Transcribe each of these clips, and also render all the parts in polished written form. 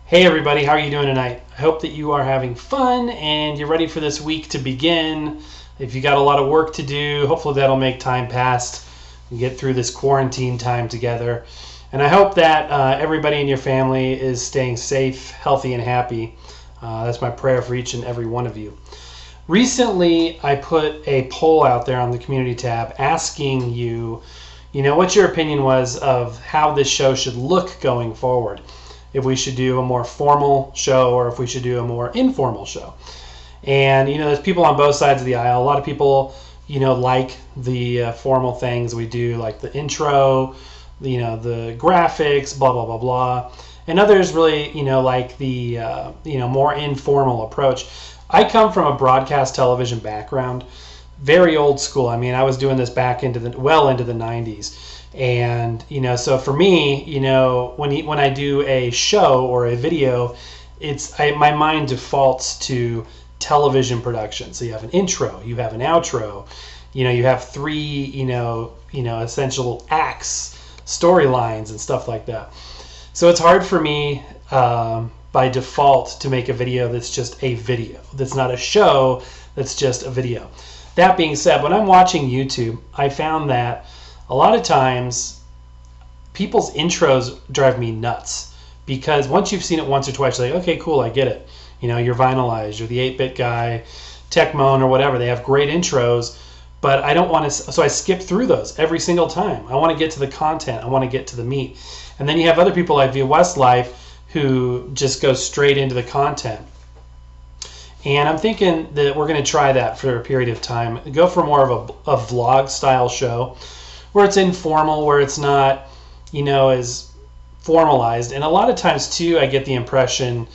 Hey everybody, how are you doing tonight? I hope that you are having fun and you're ready for this week to begin. If you got a lot of work to do, hopefully that'll make time pass and get through this quarantine time together. And I hope that everybody in your family is staying safe, healthy, and happy. That's my prayer for each and every one of you. Recently, I put a poll out there on the community tab asking you, what your opinion was of how this show should look going forward. If we should do a more formal show or if we should do a more informal show. And, there's people on both sides of the aisle. A lot of people, like the formal things we do, like the intro, the graphics, blah, blah, blah, blah. And others really, like the, more informal approach. I come from a broadcast television background, very old school. I mean, I was doing this back into the 90s. And so for me, when I do a show or a video, my mind defaults to television production. So you have an intro, you have an outro, you have three essential acts, storylines, and stuff like that. So it's hard for me by default to make a video that's just a video, that's not a show, that's just a video. That being said, when I'm watching YouTube, I found that a lot of times people's intros drive me nuts, because once you've seen it once or twice, you're like, okay, cool, I get it. You're Vinylized, you're the 8-bit guy, Techmoan or whatever. They have great intros, but I don't want to, so I skip through those every single time. I want to get to the content. I want to get to the meat. And then you have other people like Via Westlife who just go straight into the content. And I'm thinking that we're going to try that for a period of time. Go for more of a vlog style show, where it's informal, where it's not, as formalized. And a lot of times, too, I get the impression,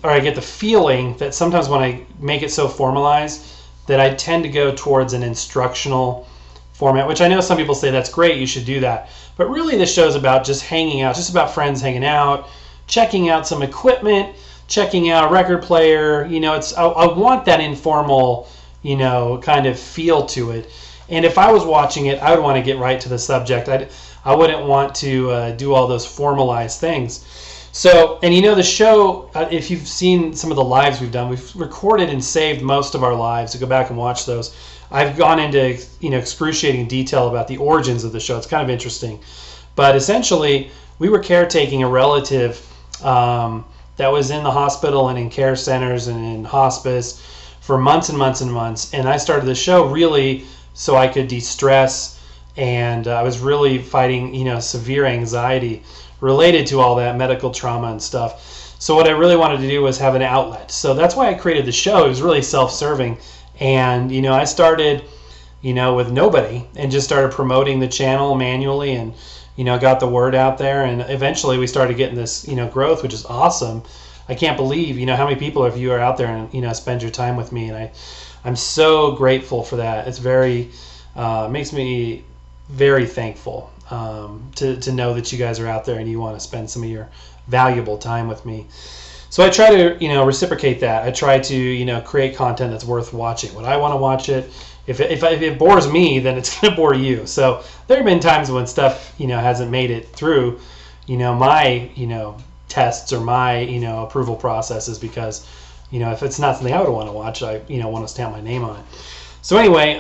or I get the feeling that sometimes when I make it so formalized, that I tend to go towards an instructional format, which I know some people say that's great, you should do that. But really, this show's about just hanging out, just about friends hanging out, checking out some equipment, checking out a record player. I want that informal, kind of feel to it. And if I was watching it, I would want to get right to the subject. I wouldn't want to do all those formalized things. So, and the show, if you've seen some of the lives we've done, we've recorded and saved most of our lives. So go back and watch those. I've gone into excruciating detail about the origins of the show. It's kind of interesting. But essentially, we were caretaking a relative that was in the hospital and in care centers and in hospice for months and months and months. And I started the show really so I could de-stress, and I was really fighting, severe anxiety related to all that medical trauma and stuff. So what I really wanted to do was have an outlet. So that's why I created the show. It was really self-serving. And, I started, with nobody and just started promoting the channel manually and, got the word out there. And eventually we started getting this, growth, which is awesome. I can't believe, how many people of you are out there and, spend your time with me. And I'm so grateful for that. It's very, makes me very thankful to know that you guys are out there and you want to spend some of your valuable time with me. So I try to, reciprocate that. I try to, create content that's worth watching. When I want to watch it, if it bores me, then it's going to bore you. So there have been times when stuff, hasn't made it through, my, tests or my, approval processes, because, if it's not something I would want to watch, I, want to stamp my name on it. So anyway,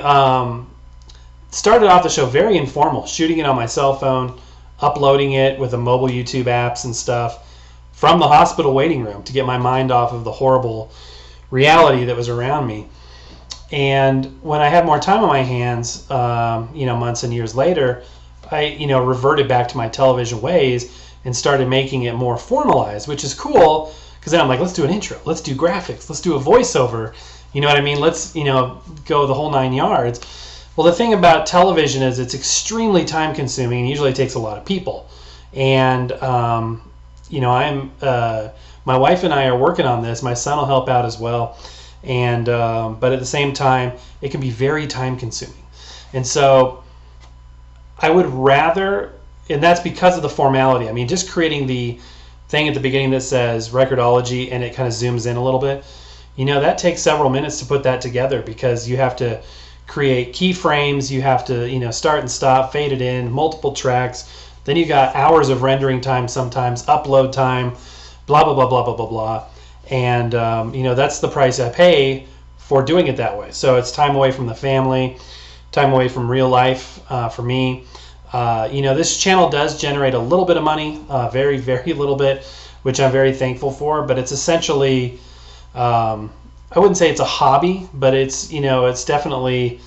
started off the show very informal, shooting it on my cell phone, uploading it with the mobile YouTube apps and stuff from the hospital waiting room to get my mind off of the horrible reality that was around me. And when I had more time on my hands, months and years later, I, reverted back to my television ways and started making it more formalized, which is cool, because then I'm like, let's do an intro, let's do graphics, let's do a voiceover, you know what I mean? Let's, go the whole 9 yards. Well, the thing about television is it's extremely time consuming and usually takes a lot of people. And, my wife and I are working on this. My son will help out as well. And, but at the same time, it can be very time consuming. And so I would rather, and that's because of the formality. I mean, just creating the thing at the beginning that says Record-ology and it kind of zooms in a little bit, that takes several minutes to put that together, because you have to create keyframes, you have to, start and stop, fade it in, multiple tracks. Then you got hours of rendering time sometimes, upload time, blah, blah, blah, blah, blah, blah, blah. And, that's the price I pay for doing it that way. So it's time away from the family, time away from real life for me. This channel does generate a little bit of money, very, very little bit, which I'm very thankful for, but it's essentially, I wouldn't say it's a hobby, but it's definitely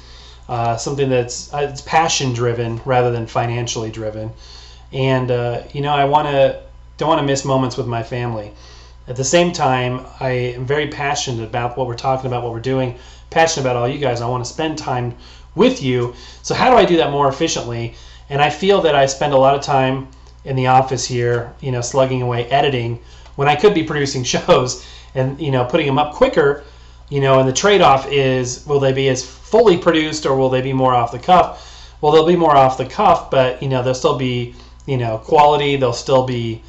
something that's it's passion driven rather than financially driven. And I don't want to miss moments with my family. At the same time, I am very passionate about what we're talking about, what we're doing, passionate about all you guys. I want to spend time with you. So how do I do that more efficiently? And I feel that I spend a lot of time in the office here, slugging away editing, when I could be producing shows and putting them up quicker. And the trade-off is, will they be as fully produced or will they be more off the cuff? Well, they'll be more off the cuff, but they'll still be quality. They'll still be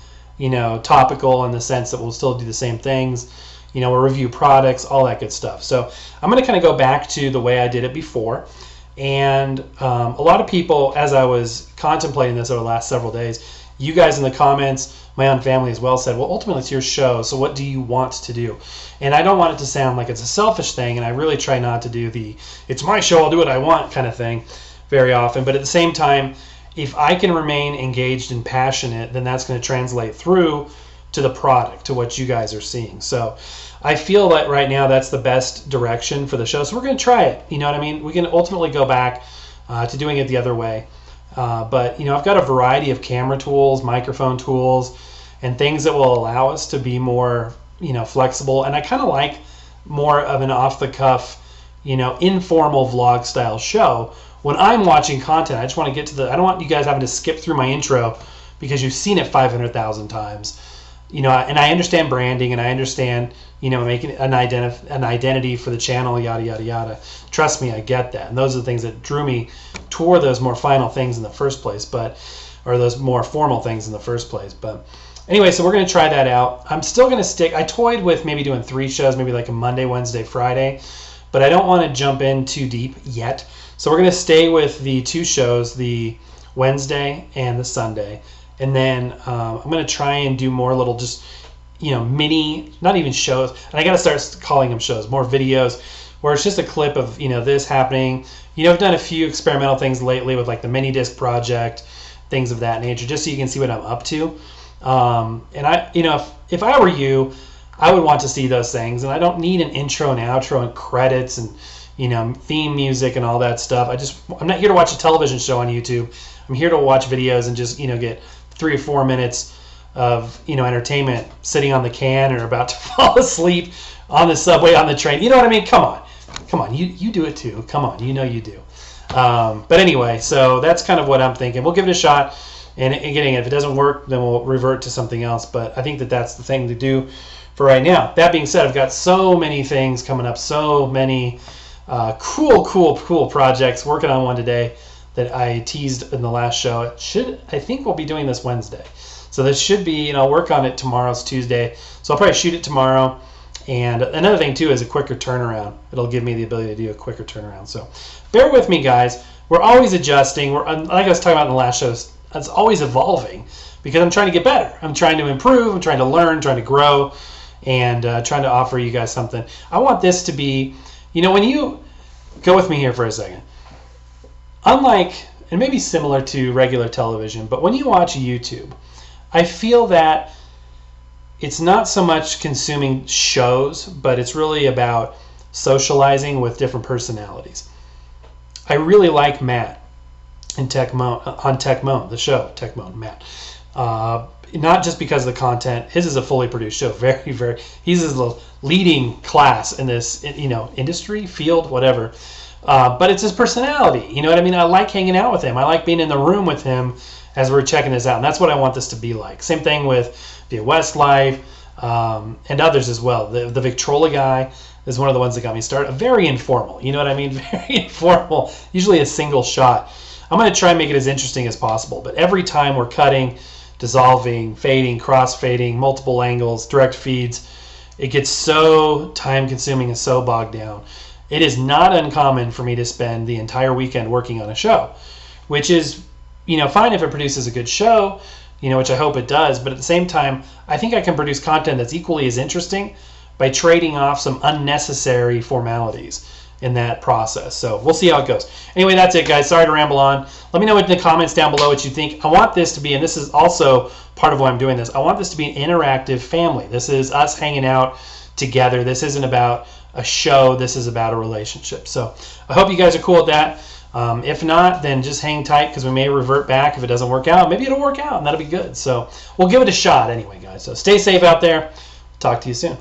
topical in the sense that we'll still do the same things. We'll review products, all that good stuff. So I'm going to kind of go back to the way I did it before. And a lot of people, as I was contemplating this over the last several days, you guys in the comments, my own family as well, said, well, ultimately it's your show, so what do you want to do? And I don't want it to sound like it's a selfish thing, and I really try not to do the, it's my show, I'll do what I want kind of thing very often. But at the same time, if I can remain engaged and passionate, then that's going to translate through to the product, to what you guys are seeing. So I feel that right now that's the best direction for the show. So we're going to try it. You know what I mean? We can ultimately go back to doing it the other way. But I've got a variety of camera tools, microphone tools, and things that will allow us to be more, flexible. And I kind of like more of an off-the-cuff, informal vlog style show. When I'm watching content, I just want to get to I don't want you guys having to skip through my intro because you've seen it 500,000 times. And I understand branding, and I understand, making an identity for the channel, yada, yada, yada. Trust me, I get that. And those are the things that drew me toward those more final things in the first place, or those more formal things in the first place. But anyway, so we're going to try that out. I'm still going to I toyed with maybe doing 3 shows, maybe like a Monday, Wednesday, Friday, but I don't want to jump in too deep yet. So we're going to stay with the 2 shows, the Wednesday and the Sunday. And then I'm going to try and do more little just, mini, not even shows. And I got to start calling them shows, more videos, where it's just a clip of, this happening. I've done a few experimental things lately with like the mini disc project, things of that nature, just so you can see what I'm up to. And I, if I were you, I would want to see those things. And I don't need an intro and outro and credits and, theme music and all that stuff. I'm not here to watch a television show on YouTube. I'm here to watch videos and just, get 3 or 4 minutes of, entertainment sitting on the can or about to fall asleep on the subway, on the train. You know what I mean? Come on. You do it too. Come on. You do. But anyway, so that's kind of what I'm thinking. We'll give it a shot. And getting it. If it doesn't work, then we'll revert to something else. But I think that that's the thing to do for right now. That being said, I've got so many things coming up, so many cool projects. Working on one today that I teased in the last show. I think we'll be doing this Wednesday. So this should be, I'll work on it tomorrow's Tuesday. So I'll probably shoot it tomorrow. And another thing too is a quicker turnaround. It'll give me the ability to do a quicker turnaround. So bear with me, guys. We're always adjusting. Like I was talking about in the last shows, it's always evolving because I'm trying to get better. I'm trying to improve. I'm trying to learn, trying to grow, and trying to offer you guys something. I want this to be, when you go with me here for a second. Unlike, and maybe similar to regular television, but when you watch YouTube, I feel that it's not so much consuming shows, but it's really about socializing with different personalities. I really like Matt in on Tech Moan, the show Tech Moan, Matt. Not just because of the content. His is a fully produced show. Very, very. He's the leading class in this, industry, field, whatever. But it's his personality. You know what I mean? I like hanging out with him. I like being in the room with him as we're checking this out. And that's what I want this to be like. Same thing with the Westlife and others as well. The Victrola guy is one of the ones that got me started. Very informal. You know what I mean? Very informal. Usually a single shot. I'm going to try and make it as interesting as possible. But every time we're cutting, dissolving, fading, cross-fading, multiple angles, direct feeds, it gets so time-consuming and so bogged down. It is not uncommon for me to spend the entire weekend working on a show, which is, fine if it produces a good show, which I hope it does. But at the same time, I think I can produce content that's equally as interesting by trading off some unnecessary formalities in that process. So we'll see how it goes. Anyway, that's it, guys. Sorry to ramble on. Let me know in the comments down below what you think. I want this to be, and this is also part of why I'm doing this, I want this to be an interactive family. This is us hanging out together. This isn't about a show. This is about a relationship. So I hope you guys are cool with that. If not, then just hang tight, because we may revert back if it doesn't work out. Maybe it'll work out, and that'll be good. So we'll give it a shot anyway, guys. So stay safe out there. Talk to you soon.